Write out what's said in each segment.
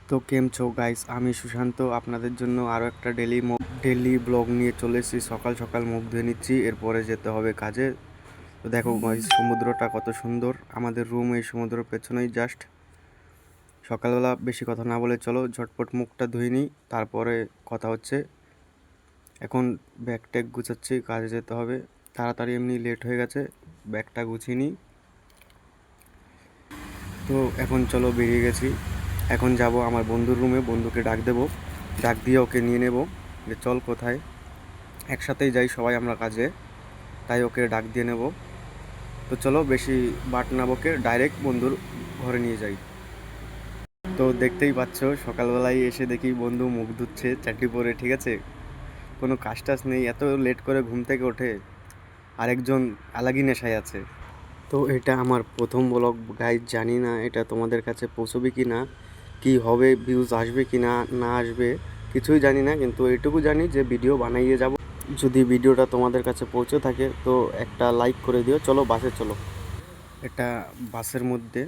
তো কেমছো গাইস, আমি সুশান্ত আপনাদের জন্য আরও একটা ডেলি ব্লগ নিয়ে চলে এসেছি। সকাল সকাল মুখ ধুয়ে নিচ্ছি, এরপরে যেতে হবে কাজে। তো দেখো গাইস, সমুদ্রটা কত সুন্দর। আমাদের রুম এই সমুদ্রের পেছনেই জাস্ট। সকালবেলা বেশি কথা না বলে চলো ঝটপট মুখটা ধুয়ে নিই, তারপরে কথা হচ্ছে। এখন ব্যাগ ট্যাগ গুছাচ্ছি, কাজে যেতে হবে তাড়াতাড়ি, এমনি লেট হয়ে গেছে। ব্যাগটা গুছিয়ে নিই। তো এখন চলো বেরিয়ে গেছি। এখন যাব আমার বন্ধুর রুমে, বন্ধুকে ডাক দেবো, ডাক দিয়ে ওকে নিয়ে নেব যে চল কোথায়, একসাথেই যাই সবাই আমরা কাজে, তাই ওকে ডাক দিয়ে নেব। তো চলো বেশি বাট না বকে ডাইরেক্ট বন্ধুর ঘরে নিয়ে যাই। তো দেখতেই পাচ্ছ, সকালবেলায় এসে দেখি বন্ধু মুখ ধুচ্ছে চাটি পরে, ঠিক আছে, কোনো কাজ টাজ নেই, এত লেট করে ঘুম থেকে ওঠে। আরেকজন আলাগই নেশায় আছে। তো এটা আমার প্রথম ব্লগ গাইজ, জানি না এটা তোমাদের কাছে পৌঁছবে কি না, কি হবে, ভিউজ আসবে কি না না আসবে কিছুই জানি না, কিন্তু এটুকু জানি যে ভিডিও বানাইয়ে যাব। যদি ভিডিওটা তোমাদের কাছে পৌঁছে থাকে তো একটা লাইক করে দিও। চলো বাসে চলো। এটা বাসের মধ্যে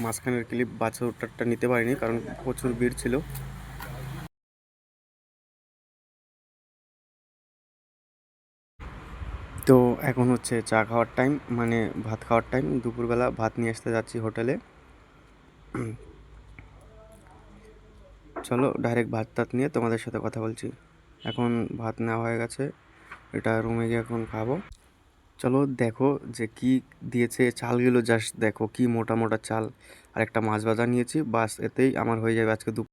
মাঝখানের ক্লিপ, বাসে ওঠারটা নিতে পারিনি কারণ প্রচুর ভিড় ছিল। তো এখন হচ্ছে চা খাওয়ার টাইম, মানে ভাত খাওয়ার টাইম। দুপুরবেলা ভাত নিয়ে আসতে যাচ্ছি হোটেলে। চলো ডাইরেক্ট ভাত টাত নিয়ে তোমাদের সাথে কথা বলছি। এখন ভাত নেওয়া হয়ে গেছে, এটা রুমে গিয়ে এখন খাবো। চলো দেখো যে কি দিয়েছে, চালগুলো জাস্ট দেখো কি মোটা মোটা চাল। আর একটা মাছ ভাজা নিয়েছি, বাস এতেই আমার হয়ে যাবে আজকে দুপুর।